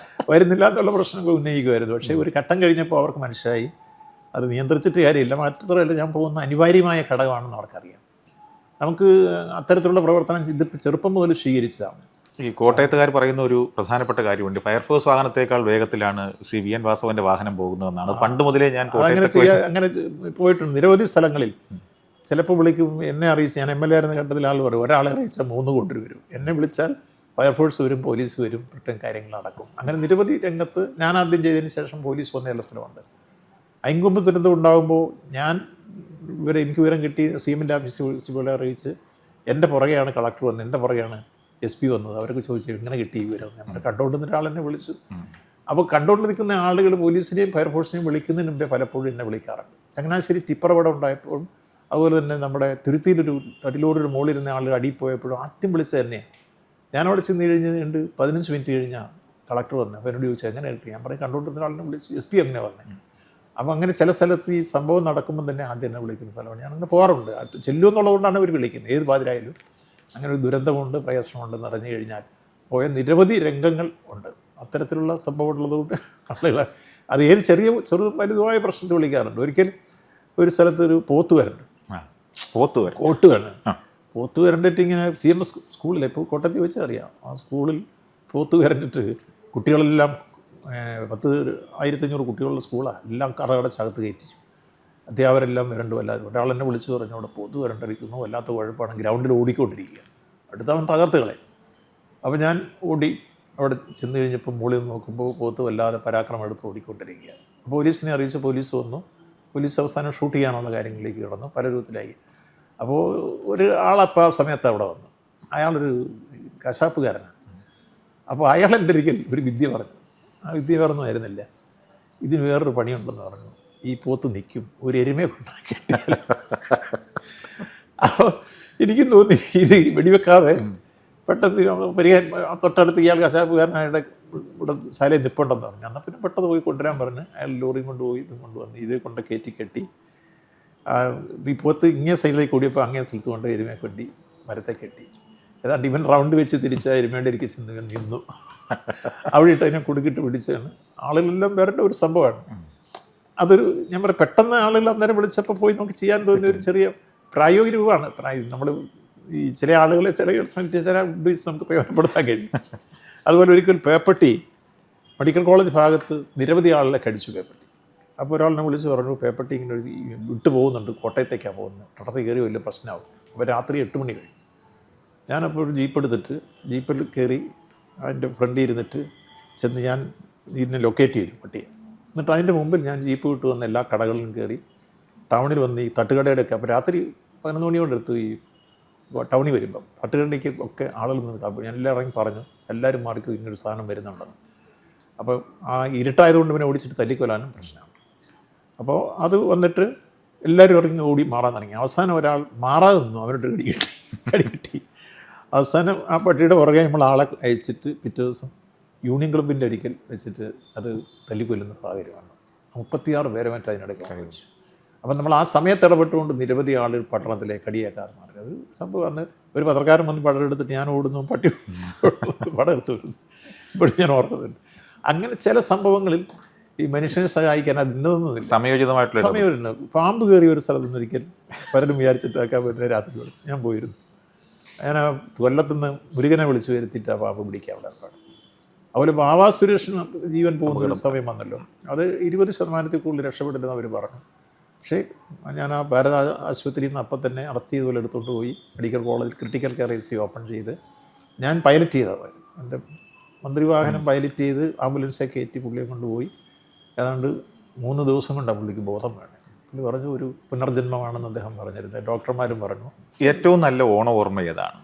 വരുന്നില്ല എന്നുള്ള പ്രശ്നങ്ങൾ ഉന്നയിക്കുമായിരുന്നു. പക്ഷേ ഒരു ഘട്ടം കഴിഞ്ഞപ്പോൾ അവർക്ക് മനസ്സിലായി അത് നിയന്ത്രിച്ചിട്ട് കാര്യമില്ല. മാത്രമല്ല, ഞാൻ പോകുന്ന അനിവാര്യമായ ഘടകമാണെന്ന് അവർക്കറിയാം. നമുക്ക് അത്തരത്തിലുള്ള പ്രവർത്തനം ഇതിപ്പോൾ ചെറുപ്പം മുതൽ സ്വീകരിച്ചതാണ്. ഈ കോട്ടയത്തുകാർ പറയുന്ന ഒരു പ്രധാനപ്പെട്ട കാര്യമുണ്ട്, ഫയർഫോഴ്സ് വാഹനത്തേക്കാൾ വേഗത്തിലാണ് ശ്രീ വി എൻ വാസവൻ്റെ വാഹനം പോകുന്നതെന്നാണ്. പണ്ട് മുതലേ ഞാൻ അങ്ങനെ പോയിട്ടുണ്ട് നിരവധി സ്ഥലങ്ങളിൽ. ചിലപ്പോൾ വിളിക്കും, എന്നെ അറിയിച്ച്, ഞാൻ MLA ആയിരുന്ന ഘട്ടത്തിൽ ആൾ പറയും, ഒരാളെ അറിയിച്ചാൽ 3 കൂട്ടർ വരും. എന്നെ വിളിച്ചാൽ ഫയർഫോഴ്സ് വരും, പോലീസ് വരും, പ്രത്യേകം കാര്യങ്ങൾ നടക്കും. അങ്ങനെ നിരവധി രംഗത്ത് ഞാൻ ആദ്യം ചെയ്തതിന് ശേഷം പോലീസ് വന്നേയുള്ള സ്ഥലമുണ്ട്. ഐങ്കൊമ്പ് ദുരന്തം ഉണ്ടാകുമ്പോൾ എനിക്ക് വിവരം കിട്ടി, CM-ൻ്റെ ഓഫീസിൽ വിളിച്ച് പോലെ അറിയിച്ച്, എൻ്റെ പുറകെയാണ് കളക്ടർ വന്നത്, എൻ്റെ പുറകെയാണ് SP വന്നത്. അവർക്ക് ചോദിച്ചു എങ്ങനെ കിട്ടി ഈ വിവരം. നമ്മൾ കണ്ടുകൊണ്ടിരുന്ന ഒരാളെന്നെ വിളിച്ചു. അപ്പോൾ കണ്ടുകൊണ്ട് നിൽക്കുന്ന ആളുകൾ പോലീസിനെയും ഫയർഫോഴ്സിനെയും വിളിക്കുന്നതിന് മുമ്പേ പലപ്പോഴും എന്നെ വിളിക്കാറുണ്ട്. ചങ്ങനാശ്ശേരി ടിപ്പറപടം ഉണ്ടായപ്പോഴും, അതുപോലെ തന്നെ നമ്മുടെ തുരുത്തിയിലൊരു അടിലോടൊരു മുകളിലിരുന്ന ആളുകൾ അടിയിൽ പോയപ്പോഴും ആദ്യം വിളിച്ചത് തന്നെയാണ്. ഞാനവിടെ ചെന്ന് കഴിഞ്ഞ് 15 മിനിറ്റ് കഴിഞ്ഞാൽ കളക്ടർ വന്നത്. അപ്പോൾ എന്നോട് ചോദിച്ചാൽ എങ്ങനെ കിട്ടി. ഞാൻ പറയും കണ്ടുകൊണ്ടിരുന്ന ആളിനെ വിളിച്ചു, SP അങ്ങനെ വന്നത്. അപ്പോൾ അങ്ങനെ ചില സ്ഥലത്ത് ഈ സംഭവം നടക്കുമ്പോൾ തന്നെ ആദ്യം എന്നെ വിളിക്കുന്ന സ്ഥലമാണ്. ഞാനങ്ങനെ പോകാറുണ്ട്. ചെല്ലുമെന്നുള്ളതുകൊണ്ടാണ് അവർ വിളിക്കുന്നത്. ഏത് പാതിരായാലും അങ്ങനെ ഒരു ദുരന്തമുണ്ട്, പ്രയാസമുണ്ടെന്ന് അറിഞ്ഞു കഴിഞ്ഞാൽ പോയ നിരവധി രംഗങ്ങൾ ഉണ്ട്. അത്തരത്തിലുള്ള സംഭവം ഉള്ളതുകൊണ്ട് ആളുകൾ അത് ഏത് ചെറുതും വലുതുമായ പ്രശ്നത്തെ വിളിക്കാറുണ്ട്. ഒരിക്കൽ ഒരു സ്ഥലത്ത് ഒരു പോത്ത് വരണ്ട്, പോത്ത് വരണ്ടിട്ട് ഇങ്ങനെ CMS സ്കൂളിൽ ഇപ്പോൾ കോട്ടയത്ത് വെച്ചാൽ അറിയാം, ആ സ്കൂളിൽ പോത്ത് വരണ്ടിട്ട് കുട്ടികളെല്ലാം 10,500 കുട്ടികളുടെ സ്കൂളാണ്, എല്ലാം കറകടച്ചകത്ത് കയറ്റിച്ചു. അധ്യാപകരെല്ലാം വരണ്ടു. എല്ലാവരും ഒരാളെന്നെ വിളിച്ചു പറഞ്ഞു അവിടെ പോത്ത് വരണ്ടിരിക്കുന്നു, വല്ലാത്ത കുഴപ്പമാണ്, ഗ്രൗണ്ടിൽ ഓടിക്കൊണ്ടിരിക്കുക, അടുത്തവൻ തകർത്തുകളെ. അപ്പോൾ ഞാൻ ഓടി അവിടെ ചെന്ന് കഴിഞ്ഞപ്പോൾ മുകളിൽ നിന്ന് നോക്കുമ്പോൾ പോത്ത് വല്ലാതെ പരാക്രമം എടുത്ത് ഓടിക്കൊണ്ടിരിക്കുക. പോലീസിനെ അറിയിച്ച് പോലീസ് വന്നു. പോലീസ് അവസാനം ഷൂട്ട് ചെയ്യാനുള്ള കാര്യങ്ങളിലേക്ക് കിടന്നു, പല രൂപത്തിലായി. അപ്പോൾ ഒരു ആളപ്പോൾ ആ സമയത്ത് അവിടെ വന്നു, അയാളൊരു കശാപ്പുകാരനാണ്. അപ്പോൾ അയാൾ എൻ്റെ ഒരിക്കൽ ഒരു വിദ്യ പറഞ്ഞു. ആ വിദ്യ പറഞ്ഞായിരുന്നില്ല, ഇതിന് വേറൊരു പണിയുണ്ടെന്ന് പറഞ്ഞു. ഈ പോത്ത് നിൽക്കും, ഒരു എരുമയെ കൊണ്ടാക്കി. അപ്പോൾ എനിക്കും തോന്നി ഇത് വെടിവെക്കാതെ പെട്ടെന്ന് തൊട്ടടുത്ത് ഇയാൾ കശാപ്പുകാരനായിട്ട് ഇവിടെ ശാലയിൽ നിൽപ്പുണ്ടെന്ന് പറഞ്ഞു. എന്നാൽ പിന്നെ പെട്ടെന്ന് പോയി കൊണ്ടുവരാൻ പറഞ്ഞ് അയാൾ ലോറിയും കൊണ്ടുപോയി ഇതും കൊണ്ടുവന്ന് ഇത് കൊണ്ട് കെട്ടി ഈ പോത്ത് ഇങ്ങേ സൈഡിലേക്ക് ഓടിയപ്പോൾ അങ്ങേ സ്ഥലത്ത് കൊണ്ട് എരുമയെ കൊണ്ടി മരത്തെ കെട്ടി. ഏതാണ്ട് ഇവൻ റൗണ്ട് വെച്ച് തിരിച്ച എരുമയുടെ ഇരിക്കും ചെന്ന് നിന്നു. അവിടെ ഇട്ട് അതിനെ കുടുക്കിട്ട് പിടിച്ചാണ്. ആളുകളെല്ലാം വരേണ്ട ഒരു സംഭവമാണ്. അതൊരു ഞാൻ പറയാം, പെട്ടെന്ന് ആളുകൾ അന്നേരം വിളിച്ചപ്പോൾ പോയി നമുക്ക് ചെയ്യാൻ തോന്നിയ ഒരു ചെറിയ പ്രായോഗിക രൂപമാണ്. നമ്മൾ ഈ ചില ആളുകളെ ചില അഡ്വൈസ് നമുക്ക് പ്രയോജനപ്പെടുത്താൻ കഴിയും. അതുപോലെ ഒരിക്കൽ പേപ്പട്ടി മെഡിക്കൽ കോളേജ് ഭാഗത്ത് നിരവധി ആളുകളെ കടിച്ചു പേപ്പട്ടി. അപ്പോൾ ഒരാളിനെ വിളിച്ച് പറഞ്ഞു പേപ്പട്ടി ഇങ്ങനെ വിട്ടു പോകുന്നുണ്ട്, കോട്ടയത്തേക്കാണ് പോകുന്നത്, ടടത്ത് കയറി വലിയ പ്രശ്നമാവും. അപ്പോൾ രാത്രി 8 മണി കഴിഞ്ഞു. ഞാനപ്പോൾ ഒരു ജീപ്പ് എടുത്തിട്ട് ജീപ്പിൽ കയറി അതിൻ്റെ ഫ്രണ്ടിൽ ഇരുന്നിട്ട് ചെന്ന് ഞാൻ ഇതിനെ ലൊക്കേറ്റ് ചെയ്തു പട്ടിയെ. എന്നിട്ട് അതിൻ്റെ മുമ്പിൽ ഞാൻ ജീപ്പ് വിട്ട് വന്ന എല്ലാ കടകളിലും കയറി ടൗണിൽ വന്ന് ഈ തട്ടുകടയുടെയൊക്കെ, അപ്പോൾ രാത്രി 11 മണിയോടെടുത്തു ഈ ടൗണിൽ വരുമ്പം തട്ടുകടയ്ക്ക് ഒക്കെ ആളുകൾ നിന്ന് ഞാൻ എല്ലാം ഇറങ്ങി പറഞ്ഞു എല്ലാവരും മാറിക്കും ഇങ്ങനൊരു സാധനം വരുന്നുണ്ടെന്ന്. അപ്പോൾ ആ ഇരുട്ടായതുകൊണ്ട് പിന്നെ ഓടിച്ചിട്ട് തല്ലിക്കൊല്ലാനും പ്രശ്നമാണ്. അപ്പോൾ അത് വന്നിട്ട് എല്ലാവരും ഇറങ്ങി ഓടി മാറാൻ തുടങ്ങി. അവസാനം ഒരാൾ മാറാതെ നിന്നു, അവരുടെ കടി കിട്ടി. അവസാനം ആ പട്ടിയുടെ പുറകെ നമ്മൾ ആളെ അയച്ചിട്ട് പിറ്റേ ദിവസം യൂണിയൻ ക്ലബിൻ്റെ ഒരിക്കൽ വെച്ചിട്ട് അത് തല്ലിക്കൊല്ലുന്ന സാഹചര്യമാണ്. 36 പേരെ മറ്റേ അതിനിടയ്ക്ക് കഴിച്ചു. അപ്പം നമ്മൾ ആ സമയത്ത് ഇടപെട്ടുകൊണ്ട് നിരവധി ആളുകൾ പട്ടണത്തിലെ കടിയേക്കാർ മാറി. അത് സംഭവം അന്ന് ഒരു പത്രക്കാരൻ വന്ന് പടം എടുത്തിട്ട് ഞാൻ ഓടുന്നു, പട്ടി പടം എടുത്തു വരുന്നു, ഇപ്പോഴും ഞാൻ ഓർക്കുന്നുണ്ട്. അങ്ങനെ ചില സംഭവങ്ങളിൽ ഈ മനുഷ്യനെ സഹായിക്കാൻ അതിൻ്റെതൊന്നും സമയോചിതമായിട്ടുള്ള പാമ്പ് കയറിയ ഒരു സ്ഥലത്ത് നിന്ന് ഒരിക്കൽ പലരും വിചാരിച്ചിട്ടാക്കാൻ പറ്റുന്ന രാത്രി വിളിച്ചു ഞാൻ പോയിരുന്നു. ഞാൻ ആ കൊല്ലത്തുനിന്ന് മുരുകനെ വിളിച്ചു വരുത്തിയിട്ട് ആ പാമ്പ് പിടിക്കാൻ അവിടെ ഏർപ്പാട്. അതുപോലെ ബാബാ സുരേഷിന് ജീവൻ പോകുന്ന ഒരു സമയം വന്നല്ലോ, അത് 20% കൂടുതൽ രക്ഷപ്പെട്ടില്ലെന്ന് അവർ പറഞ്ഞു. പക്ഷേ ഞാൻ ആ ഭാരത ആശുപത്രിയിൽ നിന്ന് അപ്പം തന്നെ അറസ്റ്റ് ചെയ്ത് പോലെ എടുത്തുകൊണ്ട് പോയി മെഡിക്കൽ കോളേജിൽ ക്രിട്ടിക്കൽ കെയർ ICU ഓപ്പൺ ചെയ്ത് ഞാൻ പൈലറ്റ് ചെയ്തത്. എൻ്റെ മന്ത്രിവാഹനം പൈലറ്റ് ചെയ്ത് ആംബുലൻസെ കയറ്റി പുള്ളിയെ കൊണ്ടുപോയി. ഏതാണ്ട് 3 ദിവസം കൊണ്ടാണ് പുള്ളിക്ക് ബോധം വേണം. പുള്ളി പറഞ്ഞു ഒരു പുനർജന്മമാണെന്ന് അദ്ദേഹം പറഞ്ഞിരുന്നത്. ഡോക്ടർമാരും പറഞ്ഞു. ഏറ്റവും നല്ല ഓണ ഓർമ്മ ഏതാണ്?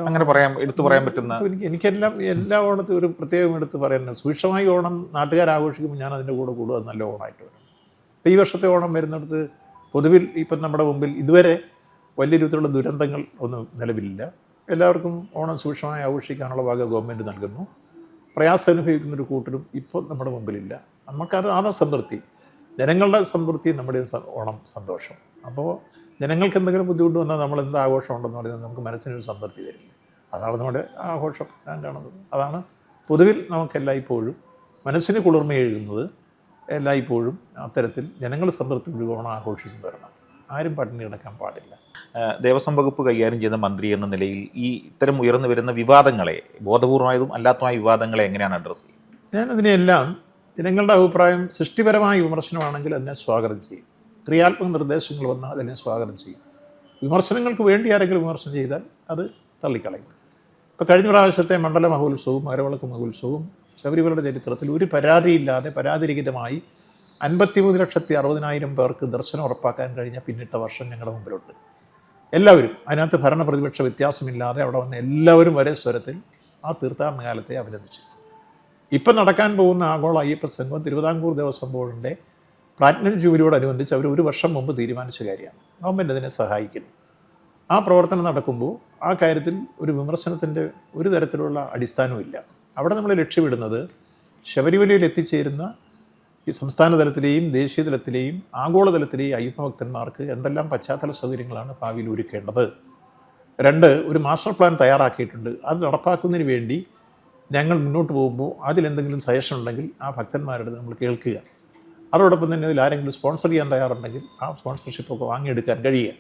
അങ്ങനെ എടുത്തു പറയാൻ പറ്റുന്ന എനിക്കെല്ലാം എല്ലാ ഓണത്തും ഒരു പ്രത്യേകം എടുത്ത് പറയാൻ സൂക്ഷ്മമായി ഓണം നാട്ടുകാരാഘോഷിക്കുമ്പോൾ ഞാൻ അതിൻ്റെ കൂടെ കൂടുക നല്ല ഓണമായിട്ട് വരും. ഇപ്പോൾ ഈ വർഷത്തെ ഓണം വരുന്നിടത്ത് പൊതുവിൽ ഇപ്പം നമ്മുടെ മുമ്പിൽ ഇതുവരെ വലിയ രീതിയിലുള്ള ദുരന്തങ്ങൾ ഒന്നും നിലവിലില്ല. എല്ലാവർക്കും ഓണം സൂക്ഷ്മമായി ആഘോഷിക്കാനുള്ള വക ഗവൺമെൻറ് നൽകുന്നു. പ്രയാസം അനുഭവിക്കുന്നൊരു കൂട്ടരും ഇപ്പോൾ നമ്മുടെ മുമ്പിലില്ല. നമുക്കത് അതാണ് സംതൃപ്തി, ജനങ്ങളുടെ സംതൃപ്തി, നമ്മുടെ ഓണം സന്തോഷം. അപ്പോൾ ജനങ്ങൾക്ക് എന്തെങ്കിലും ബുദ്ധിമുട്ട് വന്നാൽ നമ്മൾ എന്ത് ആഘോഷം ഉണ്ടെന്ന് പറയുന്നത് നമുക്ക് മനസ്സിനൊരു സംതൃപ്തി വരില്ല. അതാണ് നമ്മുടെ ആഘോഷം ഞാൻ കാണുന്നത്. അതാണ് പൊതുവിൽ നമുക്കെല്ലായ്പ്പോഴും മനസ്സിന് കുളിർമ എഴുതുന്നത്. എല്ലായ്പ്പോഴും അത്തരത്തിൽ ജനങ്ങൾ സംതൃപ്തി ഓണം ആഘോഷിച്ചു വരണം. ആരും പട്ടിണി കിടക്കാൻ പാടില്ല. ദേവസ്വം വകുപ്പ് കൈകാര്യം ചെയ്യുന്ന മന്ത്രി എന്ന നിലയിൽ ഈ ഇത്തരം ഉയർന്നു വരുന്ന വിവാദങ്ങളെ, ബോധപൂർവമായതും അല്ലാത്തതുമായ വിവാദങ്ങളെ എങ്ങനെയാണ് അഡ്രസ്സ് ചെയ്യുന്നത്? ഞാനതിനെല്ലാം ജനങ്ങളുടെ അഭിപ്രായം സൃഷ്ടിപരമായ വിമർശനമാണെങ്കിൽ അതിനെ സ്വാഗതം ചെയ്യും. ക്രിയാത്മക നിർദ്ദേശങ്ങൾ വന്നാൽ അതിനെ സ്വാഗതം ചെയ്യും. വിമർശനങ്ങൾക്ക് വേണ്ടി ആരെങ്കിലും വിമർശനം ചെയ്താൽ അത് തള്ളിക്കളയും. ഇപ്പോൾ കഴിഞ്ഞ പ്രാവശ്യത്തെ മണ്ഡല മഹോത്സവവും മകരവിളക്ക് മഹോത്സവവും ശബരിമലയുടെ ചരിത്രത്തിൽ ഒരു പരാതിയില്ലാതെ പരാതിരഹിതമായി 53,60,000 പേർക്ക് ദർശനം ഉറപ്പാക്കാൻ കഴിഞ്ഞ പിന്നിട്ട വർഷം ഞങ്ങളുടെ മുമ്പിലുണ്ട്. എല്ലാവരും അതിനകത്ത് ഭരണ പ്രതിപക്ഷ വ്യത്യാസമില്ലാതെ അവിടെ വന്ന എല്ലാവരും ഒരേ സ്വരത്തിൽ ആ തീർത്ഥാടന കാലത്തെ അഭിനന്ദിച്ചു. ഇപ്പം നടക്കാൻ പോകുന്ന ആഗോള അയ്യപ്പ സംഘം തിരുവിതാംകൂർ ദേവസ്വം ബോർഡിൻ്റെ പ്ലാറ്റിനം ജൂബിലിയോടനുബന്ധിച്ച് അവർ 1 വർഷം മുമ്പ് തീരുമാനിച്ച കാര്യമാണ്. ഗവൺമെൻറ് അതിനെ സഹായിക്കുന്നു. ആ പ്രവർത്തനം നടക്കുമ്പോൾ ആ കാര്യത്തിൽ ഒരു വിമർശനത്തിൻ്റെ ഒരു തരത്തിലുള്ള അടിസ്ഥാനവും ഇല്ല. അവിടെ നമ്മൾ ലക്ഷ്യമിടുന്നത് ശബരിമലയിൽ എത്തിച്ചേരുന്ന ഈ സംസ്ഥാന തലത്തിലെയും ദേശീയ തലത്തിലെയും ആഗോളതലത്തിലെയും അയ്യപ്പ ഭക്തന്മാർക്ക് എന്തെല്ലാം പശ്ചാത്തല സൗകര്യങ്ങളാണ് ഭാവിയിൽ ഒരുക്കേണ്ടത്. 2, ഒരു മാസ്റ്റർ പ്ലാൻ തയ്യാറാക്കിയിട്ടുണ്ട്. അത് നടപ്പാക്കുന്നതിന് വേണ്ടി ഞങ്ങൾ മുന്നോട്ട് പോകുമ്പോൾ അതിലെന്തെങ്കിലും സജഷൻ ഉണ്ടെങ്കിൽ ആ ഭക്തന്മാരുടെ നമ്മൾ കേൾക്കുക. അതോടൊപ്പം തന്നെ ഇതിൽ ആരെങ്കിലും സ്പോൺസർ ചെയ്യാൻ തയ്യാറുണ്ടെങ്കിൽ ആ സ്പോൺസർഷിപ്പൊക്കെ വാങ്ങിയെടുക്കാൻ കഴിയുക.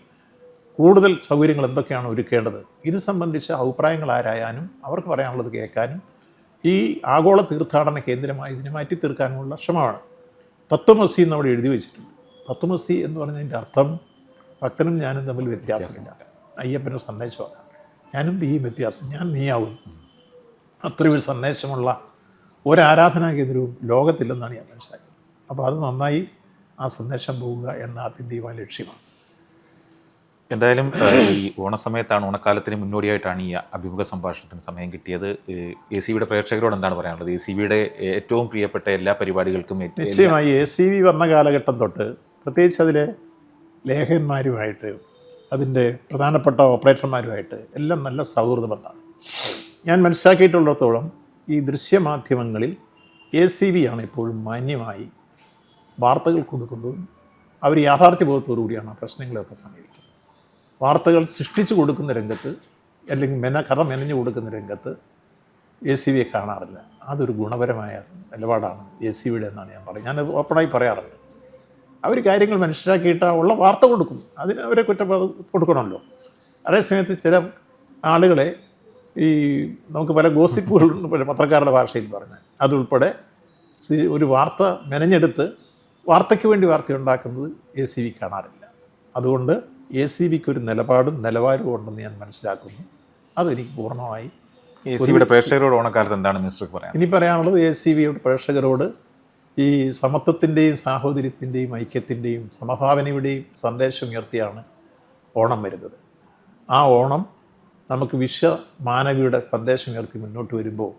കൂടുതൽ സൗകര്യങ്ങൾ എന്തൊക്കെയാണ് ഒരുക്കേണ്ടത് ഇത് സംബന്ധിച്ച അഭിപ്രായങ്ങൾ ആരായാനും അവർക്ക് പറയാനുള്ളത് കേൾക്കാനും ഈ ആഗോള തീർത്ഥാടന കേന്ദ്രമായി ഇതിനെ മാറ്റി തീർക്കാനുമുള്ള ശ്രമമാണ്. തത്വമസി എന്ന് അവിടെ എഴുതി വെച്ചിട്ടുണ്ട്. തത്വമസി എന്ന് പറഞ്ഞതിൻ്റെ അർത്ഥം ഭക്തനും ഞാനും തമ്മിൽ വ്യത്യാസമില്ല. അയ്യപ്പൻ്റെ സന്ദേശം അതാണ്. ഞാനും നീയും വ്യത്യാസം, ഞാൻ നീയാവും. അത്രയൊരു സന്ദേശമുള്ള ഒരാരാധനാ കേന്ദ്രവും ലോകത്തില്ലെന്നാണ് ഞാൻ മനസ്സിലാക്കുന്നത്. അപ്പോൾ അത് നന്നായി ആ സന്ദേശം പോവുക എന്ന ആത്യന്തികമായ ലക്ഷ്യമാണ്. എന്തായാലും ഈ ഓണസമയത്താണ്, ഓണക്കാലത്തിന് മുന്നോടിയായിട്ടാണ് ഈ അഭിമുഖ സംഭാഷണത്തിന് സമയം കിട്ടിയത്. ACV പ്രേക്ഷകരോട് എന്താണ് പറയാനുള്ളത്? ACV ഏറ്റവും പ്രിയപ്പെട്ട എല്ലാ പരിപാടികൾക്കും നിശ്ചയമായി ACV വന്ന കാലഘട്ടം തൊട്ട് പ്രത്യേകിച്ച് അതിലെ ലേഖകന്മാരുമായിട്ട് അതിൻ്റെ പ്രധാനപ്പെട്ട ഓപ്പറേറ്റർമാരുമായിട്ട് എല്ലാം നല്ല സൗഹൃദബന്ധമാണ്. ഞാൻ മനസ്സിലാക്കിയിട്ടുള്ളിടത്തോളം ഈ ദൃശ്യമാധ്യമങ്ങളിൽ ACV ആണ് എപ്പോഴും മാന്യമായി വാർത്തകൾ കൊടുക്കുന്നതും അവർ യാഥാർത്ഥ്യബോധത്തോടു കൂടിയാണ് ആ പ്രശ്നങ്ങളെയൊക്കെ സമീപിക്കുന്നത്. വാർത്തകൾ സൃഷ്ടിച്ചു കൊടുക്കുന്ന രംഗത്ത് അല്ലെങ്കിൽ കഥ മെനഞ്ഞു കൊടുക്കുന്ന രംഗത്ത് ACV കാണാറില്ല. അതൊരു ഗുണപരമായ നിലപാടാണ് ACV എന്നാണ് ഞാൻ പറയുന്നത്. ഞാൻ ഓപ്പണായി പറയാറുണ്ട്. അവർ കാര്യങ്ങൾ മനസ്സിലാക്കിയിട്ട് ഉള്ള വാർത്ത കൊടുക്കും. അതിന് അവരെ കൊടുക്കണമല്ലോ. അതേസമയത്ത് ചില ആളുകളെ ഈ നമുക്ക് പല ഗോസിപ്പുകളുണ്ട് പത്രക്കാരുടെ ഭാഷയിൽ പറഞ്ഞാൽ അതുൾപ്പെടെ ഒരു വാർത്ത മെനഞ്ഞെടുത്ത് വാർത്തയ്ക്ക് വേണ്ടി വാർത്ത ഉണ്ടാക്കുന്നത് ACV കാണാറില്ല. അതുകൊണ്ട് ACVക്ക് ഒരു നിലപാടും നിലവാരവും ഉണ്ടെന്ന് ഞാൻ മനസ്സിലാക്കുന്നു. അതെനിക്ക് പൂർണ്ണമായി ACV പ്രേക്ഷകരോട് ഓണക്കാലത്ത് എന്താണ് മിനിസ്റ്റർക്ക് പറയാൻ? ഇനി പറയാനുള്ളത് ACV പ്രേക്ഷകരോട് ഈ സമത്വത്തിൻ്റെയും സാഹോദര്യത്തിൻ്റെയും ഐക്യത്തിൻ്റെയും സമഭാവനയുടെയും സന്ദേശം ഉയർത്തിയാണ് ഓണം വരുന്നത്. ആ ഓണം നമുക്ക് വിശ്വമാനവിയുടെ സന്ദേശം ഉയർത്തി മുന്നോട്ട് വരുമ്പോൾ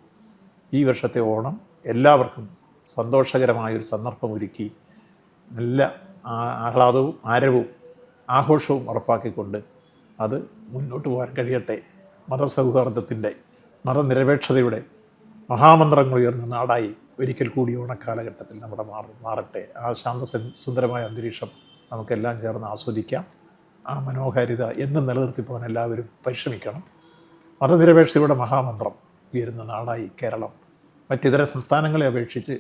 ഈ വർഷത്തെ ഓണം എല്ലാവർക്കും സന്തോഷകരമായൊരു സന്ദർഭം ഒരുക്കി നല്ല ആഹ്ലാദവും ആരവവും ആഘോഷവും ഉറപ്പാക്കിക്കൊണ്ട് അത് മുന്നോട്ട് പോകാൻ കഴിയട്ടെ. മതസൗഹാർദ്ദത്തിൻ്റെ മതനിരപേക്ഷതയുടെ മഹാമന്ത്രങ്ങൾ ഉയർന്ന നാടായി ഒരിക്കൽ കൂടി ഓണക്കാലഘട്ടത്തിൽ നമ്മുടെ മാറട്ടെ. ആ സുന്ദരമായ അന്തരീക്ഷം നമുക്കെല്ലാം ചേർന്ന് ആസ്വദിക്കാം. ആ മനോഹാരിത എന്നും നിലനിർത്തി പോകാൻ എല്ലാവരും പരിശ്രമിക്കണം. മതനിരപേക്ഷതയുടെ മഹാമന്ത്രം ഉയരുന്ന നാടായി കേരളം. മറ്റിതര സംസ്ഥാനങ്ങളെ അപേക്ഷിച്ച്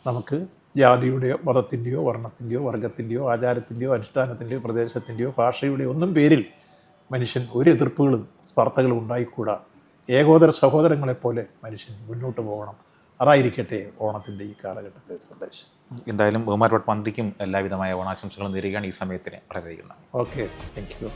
നമുക്ക് ജാതിയുടെയോ മതത്തിൻ്റെയോ വർണ്ണത്തിൻ്റെയോ വർഗത്തിൻ്റെയോ ആചാരത്തിൻ്റെയോ അനുഷ്ഠാനത്തിൻ്റെയോ പ്രദേശത്തിൻ്റെയോ ഭാഷയുടെയോ ഒന്നും പേരിൽ മനുഷ്യൻ ഒരു എതിർപ്പുകളും സ്പർദ്ധകളും ഉണ്ടായിക്കൂടാ. ഏകോദര സഹോദരങ്ങളെപ്പോലെ മനുഷ്യൻ മുന്നോട്ട് പോകണം. അതായിരിക്കട്ടെ ഓണത്തിൻ്റെ ഈ കാലഘട്ടത്തെ സന്ദേശം. എന്തായാലും ബഹുമാനപ്പെട്ട മന്ത്രിക്കും എല്ലാവിധമായ ഓണാശംസകളും നേരുകയാണ് ഈ സമയത്തിന് വളരെയധികം. Okay, thank you.